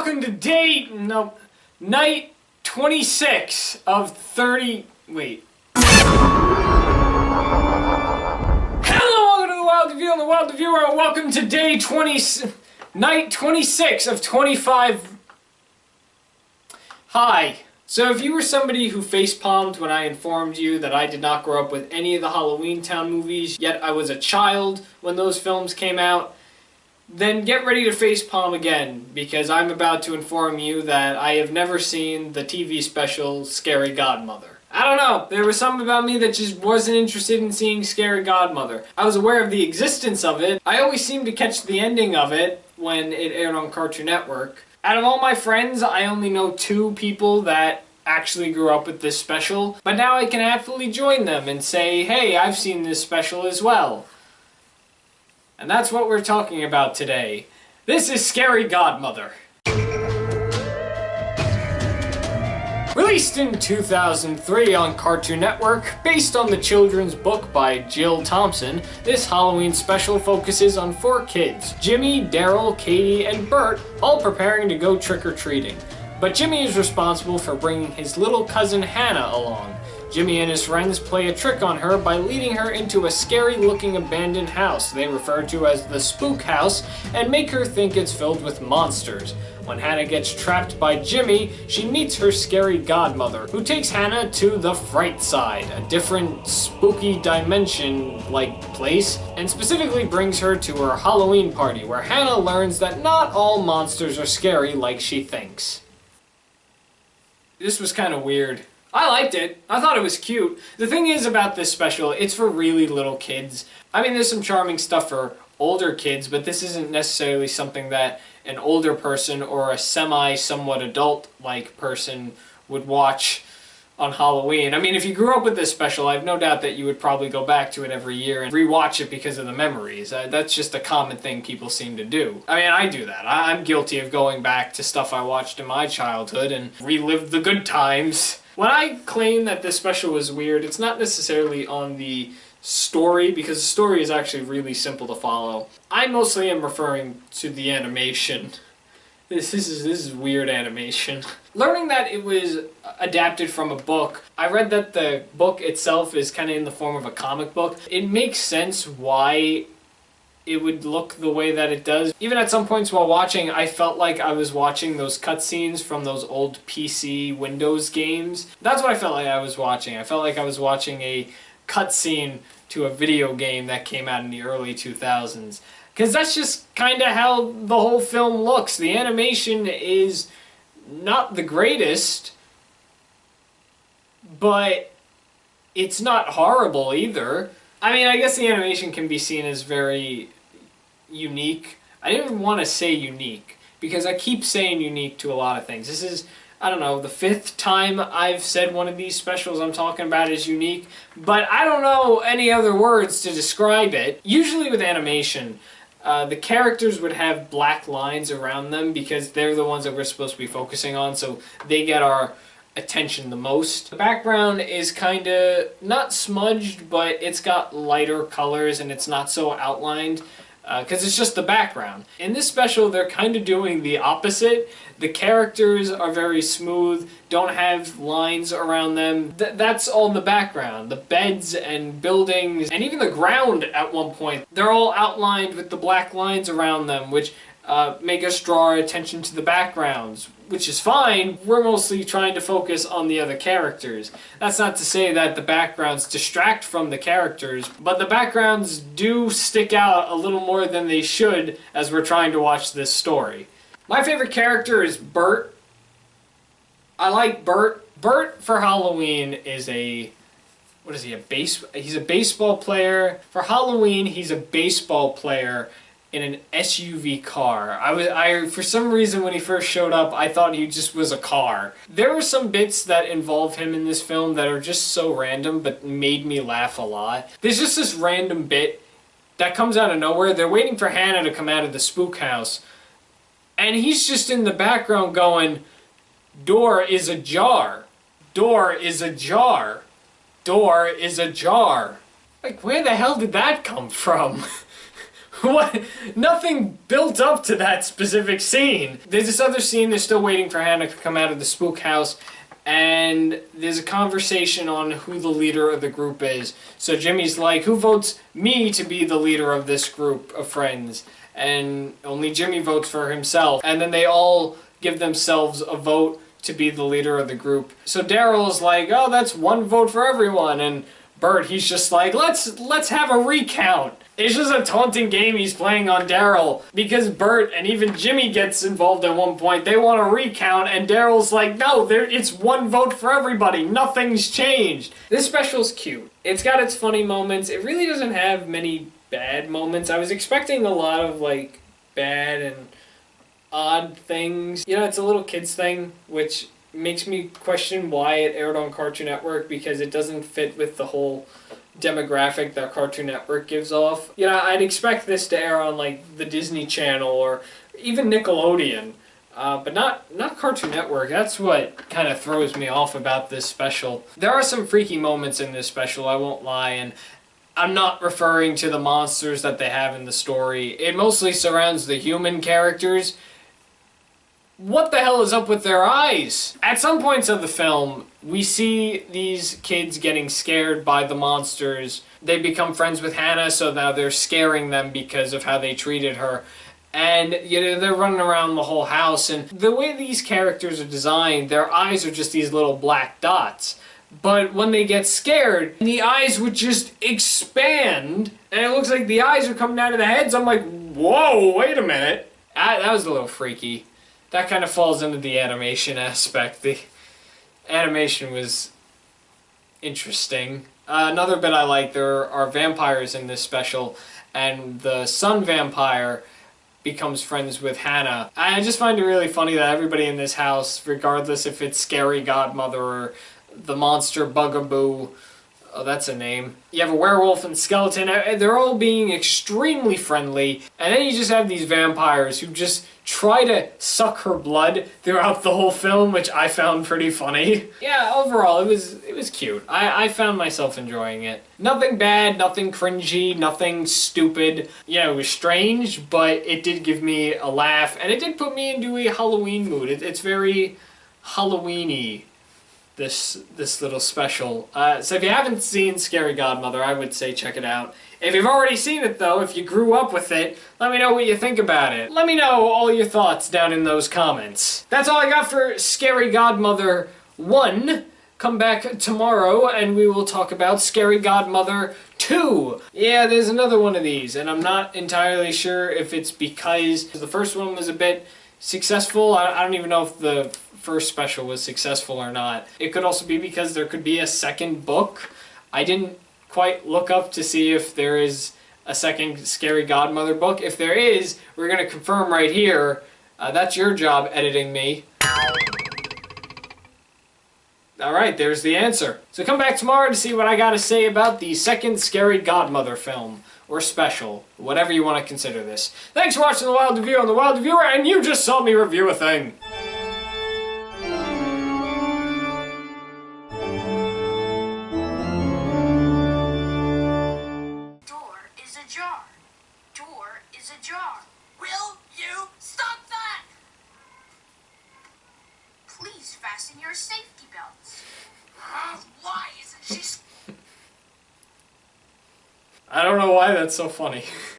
welcome to night 26 of 30, wait. Hello, welcome to the Wild Review and the Wild Reviewer, and welcome to night 26 of 25. Hi. So if you were somebody who facepalmed when I informed you that I did not grow up with any of the Halloween Town movies, yet I was a child when those films came out, then get ready to facepalm again, because I'm about to inform you that I have never seen the TV special Scary Godmother. I don't know, there was something about me that just wasn't interested in seeing Scary Godmother. I was aware of the existence of it. I always seemed to catch the ending of it when it aired on Cartoon Network. Out of all my friends, I only know 2 people that actually grew up with this special, but now I can happily join them and say, hey, I've seen this special as well. And that's what we're talking about today. This is Scary Godmother. Released in 2003 on Cartoon Network, based on the children's book by Jill Thompson, this Halloween special focuses on 4 kids, Jimmy, Daryl, Katie, and Bert, all preparing to go trick-or-treating. But Jimmy is responsible for bringing his little cousin Hannah along. Jimmy and his friends play a trick on her by leading her into a scary-looking abandoned house they refer to as the Spook House and make her think it's filled with monsters. When Hannah gets trapped by Jimmy, she meets her scary godmother, who takes Hannah to the Fright Side, a different spooky dimension-like place, and specifically brings her to her Halloween party, where Hannah learns that not all monsters are scary like she thinks. This was kind of weird. I liked it. I thought it was cute. The thing is about this special, it's for really little kids. I mean, there's some charming stuff for older kids, but this isn't necessarily something that an older person or a somewhat adult-like person would watch on Halloween. I mean, if you grew up with this special, I have no doubt that you would probably go back to it every year and rewatch it because of the memories. That's just a common thing people seem to do. I mean, I do that. I'm guilty of going back to stuff I watched in my childhood and relive the good times. When I claim that this special was weird, it's not necessarily on the story, because the story is actually really simple to follow. I mostly am referring to the animation. This is weird animation. Learning that it was adapted from a book, I read that the book itself is kind of in the form of a comic book. It makes sense why it would look the way that it does. Even at some points while watching, I felt like I was watching those cutscenes from those old PC Windows games. That's what I felt like I was watching. I felt like I was watching a cutscene to a video game that came out in the early 2000s. Because that's just kind of how the whole film looks. The animation is not the greatest, but it's not horrible either. I mean, I guess the animation can be seen as very unique. I didn't even want to say unique, because I keep saying unique to a lot of things. This is, I don't know, the 5th time I've said one of these specials I'm talking about is unique, but I don't know any other words to describe it. Usually with animation, the characters would have black lines around them because they're the ones that we're supposed to be focusing on, so they get our attention the most. The background is kind of not smudged, but it's got lighter colors and it's not so outlined because it's just the background. In this special, they're kind of doing the opposite. The characters are very smooth, don't have lines around them. That's all in the background. The beds and buildings and even the ground at one point, they're all outlined with the black lines around them, which make us draw our attention to the backgrounds, which is fine. We're mostly trying to focus on the other characters. That's not to say that the backgrounds distract from the characters, but the backgrounds do stick out a little more than they should as we're trying to watch this story. My favorite character is Bert. I like Bert. Bert for Halloween is he's a baseball player. For Halloween, he's a baseball player in an SUV car. For some reason when he first showed up, I thought he just was a car. There were some bits that involve him in this film that are just so random, but made me laugh a lot. There's just this random bit that comes out of nowhere. They're waiting for Hannah to come out of the spook house, and he's just in the background going, "Door is ajar. Door is ajar. Door is ajar." Like, where the hell did that come from? What? Nothing built up to that specific scene. There's this other scene, they're still waiting for Hannah to come out of the spook house, and there's a conversation on who the leader of the group is. So Jimmy's like, who votes me to be the leader of this group of friends? And only Jimmy votes for himself. And then they all give themselves a vote to be the leader of the group. So Daryl's like, oh, that's one vote for everyone. And Bert, he's just like, let's have a recount. It's just a taunting game he's playing on Daryl, because Bert and even Jimmy gets involved at one point. They want a recount, and Daryl's like, no, it's one vote for everybody. Nothing's changed. This special's cute. It's got its funny moments. It really doesn't have many bad moments. I was expecting a lot of, like, bad and odd things. You know, it's a little kids thing, which makes me question why it aired on Cartoon Network, because it doesn't fit with the whole demographic that Cartoon Network gives off. You know, I'd expect this to air on, like, the Disney Channel or even Nickelodeon, but not Cartoon Network. That's what kind of throws me off about this special. There are some freaky moments in this special, I won't lie, and I'm not referring to the monsters that they have in the story. It mostly surrounds the human characters. What the hell is up with their eyes? At some points of the film, we see these kids getting scared by the monsters. They become friends with Hannah, so now they're scaring them because of how they treated her. And, you know, they're running around the whole house, and the way these characters are designed, their eyes are just these little black dots. But when they get scared, the eyes would just expand, and it looks like the eyes are coming out of the heads. I'm like, whoa, wait a minute. That was a little freaky. That kind of falls into the animation aspect. The animation was interesting. Another bit I like, there are vampires in this special, and the sun vampire becomes friends with Hannah. I just find it really funny that everybody in this house, regardless if it's Scary Godmother or the monster Bugaboo, oh, that's a name. You have a werewolf and skeleton. They're all being extremely friendly. And then you just have these vampires who just try to suck her blood throughout the whole film, which I found pretty funny. Yeah, overall, it was cute. I found myself enjoying it. Nothing bad, nothing cringy, nothing stupid. Yeah, it was strange, but it did give me a laugh. And it did put me into a Halloween mood. It's very Halloween-y. This little special. So if you haven't seen Scary Godmother, I would say check it out. If you've already seen it though, if you grew up with it, let me know what you think about it. Let me know all your thoughts down in those comments. That's all I got for Scary Godmother 1. Come back tomorrow and we will talk about Scary Godmother 2. Yeah, there's another one of these, and I'm not entirely sure if it's because the first one was a bit successful. I don't even know if the first special was successful or not. It could also be because there could be a second book. I didn't quite look up to see if there is a second Scary Godmother book. If there is, we're going to confirm right here. That's your job, editing me. Alright, there's the answer. So come back tomorrow to see what I got to say about the second Scary Godmother film. Or special. Whatever you want to consider this. Thanks for watching The Wild Review on The Wild Reviewer, and you just saw me review a thing. Will you stop that? Please fasten your safety belts. Why isn't she... I don't know why that's so funny.